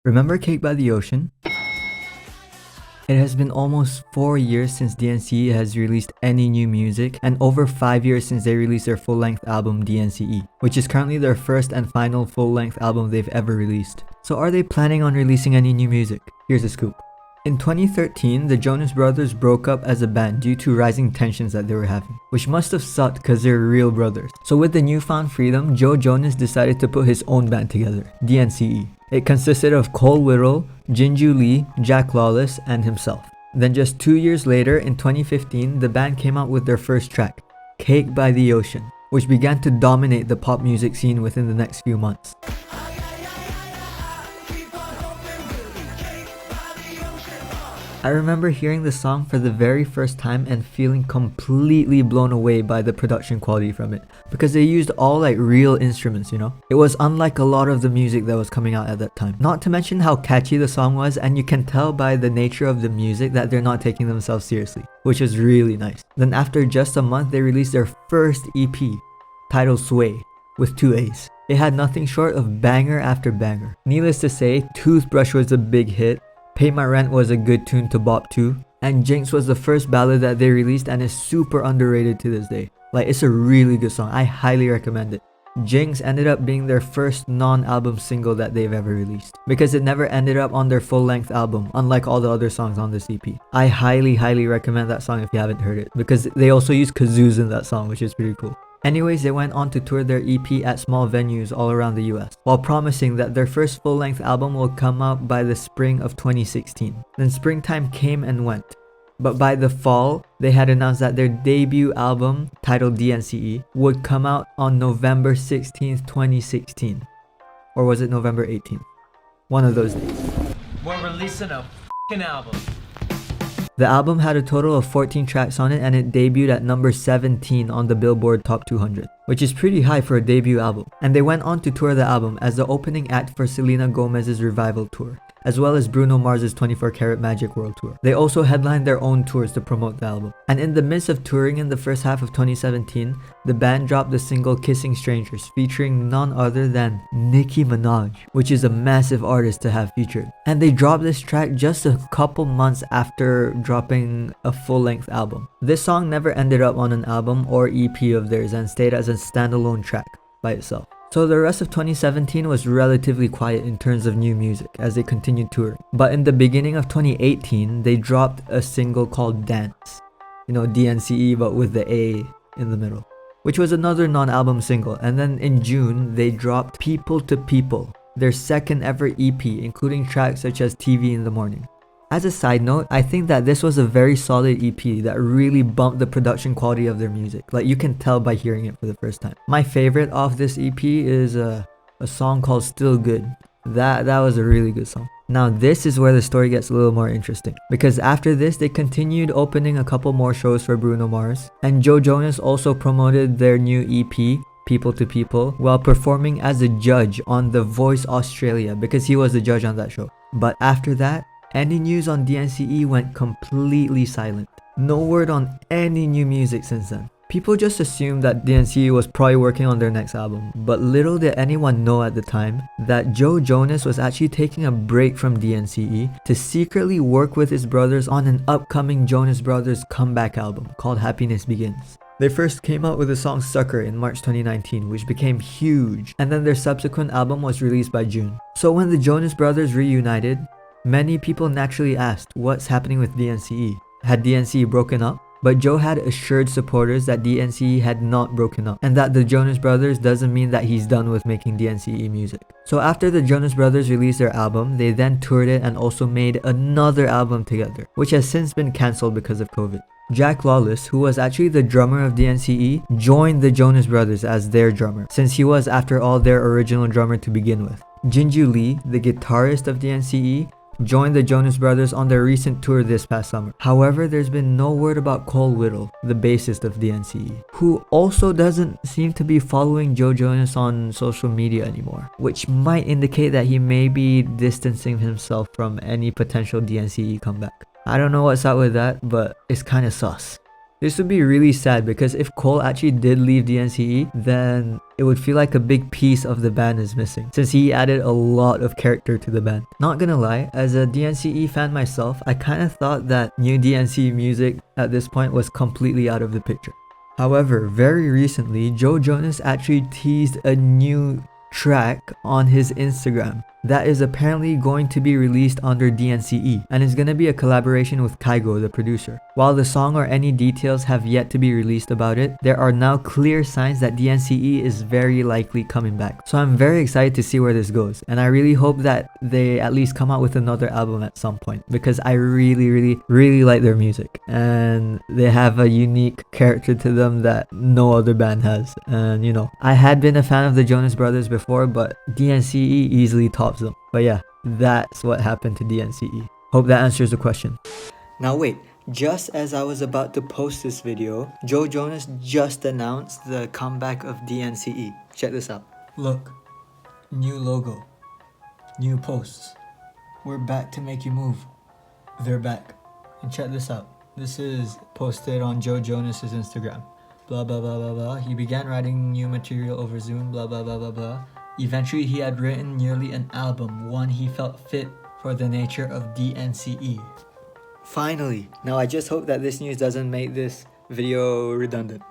Remember Cake by the Ocean? It has been almost 4 years since Dnce has released any new music, and over 5 years since they released their full-length album Dnce, which is currently their first and final full-length album they've ever released. So are they planning on releasing any new music? Here's a scoop. In 2013, the Jonas Brothers broke up as a band due to rising tensions that they were having, which must have sucked because they're real brothers. So with the newfound freedom, Joe Jonas decided to put his own band together, Dnce. It consisted of Cole Whittle, Jinju Lee, Jack Lawless, and himself. Then just 2 years later, in 2015, the band came out with their first track, Cake by the Ocean, which began to dominate the pop music scene within the next few months. I remember hearing the song for the very first time and feeling completely blown away by the production quality from it, because they used all like real instruments, you know? It was unlike a lot of the music that was coming out at that time. Not to mention how catchy the song was, and you can tell by the nature of the music that they're not taking themselves seriously, which is really nice. Then after just a month, they released their first EP, titled Sway, with 2 A's. It had nothing short of banger after banger. Needless to say, Toothbrush was a big hit, Pay My Rent was a good tune to bop to, and Jinx was the first ballad that they released and is super underrated to this day. Like, it's a really good song, I highly recommend it. Jinx ended up being their first non-album single that they've ever released, because it never ended up on their full-length album, unlike all the other songs on this EP. I highly recommend that song if you haven't heard it, because they also use kazoos in that song, which is pretty cool. Anyways, they went on to tour their EP at small venues all around the US, while promising that their first full-length album will come out by the spring of 2016. Then springtime came and went. But by the fall, they had announced that their debut album, titled Dnce, would come out on November 16th, 2016. Or was it November 18th? One of those days. We're releasing a f***ing album. The album had a total of 14 tracks on it, and it debuted at number 17 on the Billboard Top 200, which is pretty high for a debut album. And they went on to tour the album as the opening act for Selena Gomez's Revival Tour, as well as Bruno Mars's 24 Karat Magic World Tour. They also headlined their own tours to promote the album. And in the midst of touring in the first half of 2017, the band dropped the single Kissing Strangers, featuring none other than Nicki Minaj, which is a massive artist to have featured. And they dropped this track just a couple months after dropping a full-length album. This song never ended up on an album or EP of theirs and stayed as a standalone track by itself. So the rest of 2017 was relatively quiet in terms of new music as they continued touring. But in the beginning of 2018, they dropped a single called Dance. You know, Dnce but with the A in the middle, which was another non-album single. And then in June, they dropped People to People, their second ever EP, including tracks such as TV in the Morning. As a side note, I think that this was a very solid EP that really bumped the production quality of their music. Like, you can tell by hearing it for the first time. My favorite off this EP is a song called Still Good. That was a really good song. Now this is where the story gets a little more interesting, because after this they continued opening a couple more shows for Bruno Mars, and Joe Jonas also promoted their new EP, People to People, while performing as a judge on The Voice Australia, because he was the judge on that show. But after that, any news on Dnce went completely silent. No word on any new music since then. People just assumed that Dnce was probably working on their next album, but little did anyone know at the time that Joe Jonas was actually taking a break from Dnce to secretly work with his brothers on an upcoming Jonas Brothers comeback album called Happiness Begins. They first came out with the song Sucker in March 2019, which became huge, and then their subsequent album was released by June. So when the Jonas Brothers reunited, many people naturally asked what's happening with Dnce. Had Dnce broken up? But Joe had assured supporters that Dnce had not broken up, and that the Jonas Brothers doesn't mean that he's done with making Dnce music. So after the Jonas Brothers released their album, they then toured it and also made another album together, which has since been cancelled because of COVID. Jack Lawless, who was actually the drummer of Dnce, joined the Jonas Brothers as their drummer, since he was after all their original drummer to begin with. Jinju Lee, the guitarist of Dnce, joined the Jonas Brothers on their recent tour this past summer. However, there's been no word about Cole Whittle, the bassist of Dnce, who also doesn't seem to be following Joe Jonas on social media anymore, which might indicate that he may be distancing himself from any potential Dnce comeback. I don't know what's up with that, but it's kinda sus. This would be really sad because if Cole actually did leave DNCE, then it would feel like a big piece of the band is missing, since he added a lot of character to the band. Not gonna lie, as a DNCE fan myself, I kinda thought that new DNCE music at this point was completely out of the picture. However, very recently, Joe Jonas actually teased a new track on his Instagram that is apparently going to be released under DNCE and is going to be a collaboration with Kygo, the producer. While the song or any details have yet to be released about it, there are now clear signs that DNCE is very likely coming back. So I'm very excited to see where this goes, and I really hope that they at least come out with another album at some point, because I really like their music and they have a unique character to them that no other band has. And you know, I had been a fan of the Jonas Brothers before, but DNCE easily tops them. But yeah, that's what happened to DNCE. Hope that answers the question. Now wait, just as I was about to post this video, Joe Jonas just announced the comeback of DNCE. Check this out. Look, new logo, new posts. We're back to make you move. They're back. And check this out. This is posted on Joe Jonas's Instagram. Blah blah blah blah blah. He began writing new material over Zoom. Blah blah blah blah blah. Eventually, he had written nearly an album, one he felt fit for the nature of DNCE. Finally! Now I just hope that this news doesn't make this video redundant.